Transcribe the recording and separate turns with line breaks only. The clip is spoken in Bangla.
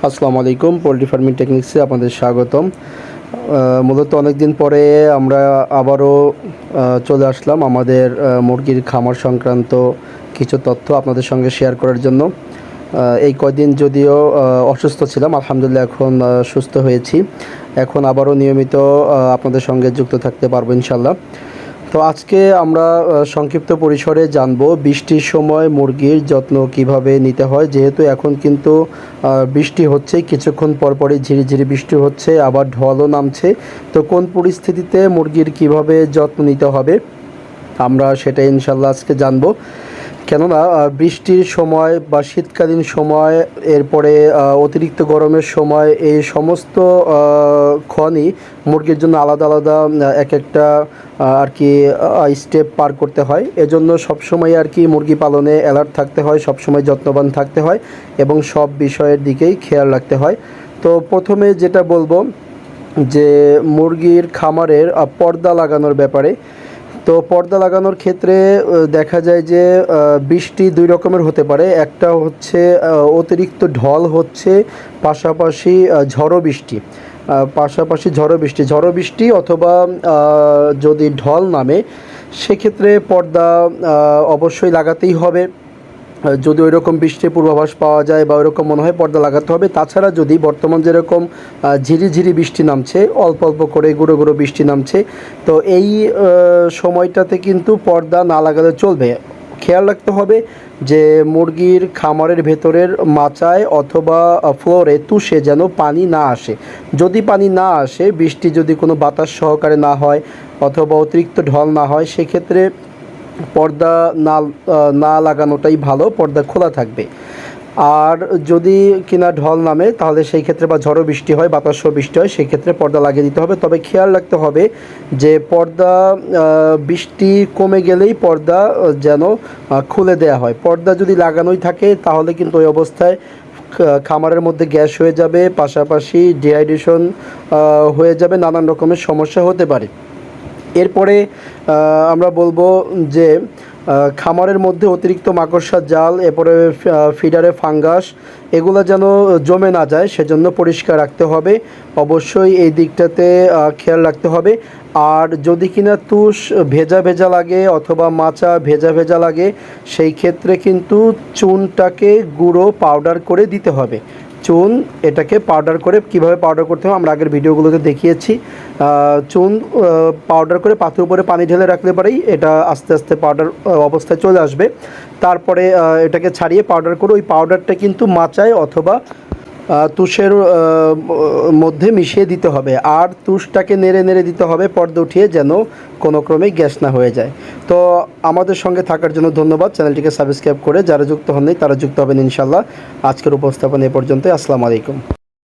আসসালামু আলাইকুম। পোলট্রি ফার্মিং টেকনিক্সে আপনাদের স্বাগতম। মূলত অনেক দিন পরে আমরা আবারও চলে আসলাম আমাদের মুরগির খামার সংক্রান্ত কিছু তথ্য আপনাদের সঙ্গে শেয়ার করার জন্য। এই কয়দিন যদিও অসুস্থ ছিলাম, আলহামদুলিল্লাহ এখন সুস্থ হয়েছি। এখন আবারও নিয়মিত আপনাদের সঙ্গে যুক্ত থাকতে পারবো ইনশাল্লাহ। তো আজকে আমরা সংক্ষিপ্ত পরিসরে জানব বৃষ্টির সময় মুরগির যত্ন কিভাবে নিতে হয়। যেহেতু এখন কিন্তু বৃষ্টি হচ্ছে, কিছুক্ষণ পরপরই ঝিরিঝিরি বৃষ্টি হচ্ছে, আবার ঢলও নামছে। তো কোন পরিস্থিতিতে মুরগির কিভাবে যত্ন নিতে হবে আমরা সেটা ইনশাল্লাহ আজকে জানবো। কেননা বৃষ্টির সময় বা শীতকালীন সময়, এরপরে অতিরিক্ত গরমের সময়, এই সমস্ত ক্ষণই মুরগির জন্য আলাদা আলাদা এক একটা আর কি স্টেপ পার করতে হয়। এজন্য সবসময় আর কি মুরগি পালনে অ্যালার্ট থাকতে হয়, সবসময় যত্নবান থাকতে হয় এবং সব বিষয়ের দিকেই খেয়াল রাখতে হয়। তো প্রথমে যেটা বলবো যে মুরগির খামারের পর্দা লাগানোর ব্যাপারে। তো পর্দা লাগানোর ক্ষেত্রে দেখা যায় যে বৃষ্টি দুই রকমের হতে পারে। একটা হচ্ছে অতিরিক্ত ঢল হচ্ছে, পাশাপাশি ঝড়ো বৃষ্টি অথবা যদি ঢল নামে সেক্ষেত্রে পর্দা অবশ্যই লাগাতেই হবে। যদি ওই রকম বৃষ্টির পূর্বাভাস পাওয়া যায় বা ওইরকম মনে হয় পর্দা লাগাতে হবে। তাছাড়া যদি বর্তমান যেরকম ঝিরিঝিরি বৃষ্টি নামছে, অল্প অল্প করে গুঁড়ো গুঁড়ো বৃষ্টি নামছে, তো এই সময়টাতে কিন্তু পর্দা না লাগালে চলবে। খেয়াল রাখতে হবে যে মুরগির খামারের ভেতরের মাচায় অথবা ফ্লোরে তুষে যেন পানি না আসে। যদি পানি না আসে, বৃষ্টি যদি কোনো বাতাস সহকারে না হয় অথবা অতিরিক্ত ঢল না হয়, সেক্ষেত্রে পর্দা না লাগানোটাই ভালো, পর্দা খোলা থাকবে। আর যদি কিনা ঢল নামে তাহলে সেই ক্ষেত্রে বা ঝড়ো বৃষ্টি হয়, বাতাস বৃষ্টি হয়, সেই ক্ষেত্রে পর্দা লাগিয়ে দিতে হবে। তবে খেয়াল রাখতে হবে যে পর্দা বৃষ্টি কমে গেলেই পর্দা যেন খুলে দেওয়া হয়। পর্দা যদি লাগানোই থাকে তাহলে কিন্তু ওই অবস্থায় খামারের মধ্যে গ্যাস হয়ে যাবে, পাশাপাশি ডিহাইড্রেশন হয়ে যাবে, নানান রকমের সমস্যা হতে পারে। এরপরে আমরা বলবো যে খামারের মধ্যে অতিরিক্ত মাকড়সার জাল, এরপরে ফিডারে ফাঙ্গাস, এগুলো যেন জমে না যায়, সেজন্য পরিষ্কার রাখতে হবে। অবশ্যই এই দিকটাতে খেয়াল রাখতে হবে। আর যদি কিনা তুষ ভেজা ভেজা লাগে অথবা মাচা ভেজা ভেজা লাগে, সেই ক্ষেত্রে কিন্তু চুনটাকে গুঁড়ো পাউডার করে দিতে হবে। চুন এটাকে পাউডার করে, কিভাবে পাউডার করতে হবে আমরা আগের ভিডিওগুলোতে দেখিয়েছি। চুন পাউডার করে পাথরের উপরে পানি ঢেলে রাখলে পরেই এটা আস্তে আস্তে পাউডার অবস্থায় চলে আসবে। তারপরে এটাকে ছাড়িয়ে পাউডার করে ওই পাউডারটা কিন্তু মাচায় অথবা তুষের মধ্যে মিশিয়ে দিতে হবে। আর তুষটাকে নেড়ে নেড়ে দিতে হবে পর্দা উঠিয়ে, যেন কোনো ক্রমেই গ্যাস না হয়ে যায়। তো আমাদের সঙ্গে থাকার জন্য ধন্যবাদ। চ্যানেলটিকে সাবস্ক্রাইব করে যারা যুক্ত হননি তারা যুক্ত হবেন ইনশাল্লাহ। আজকের উপস্থাপন এ পর্যন্তই। আসসালামু আলাইকুম।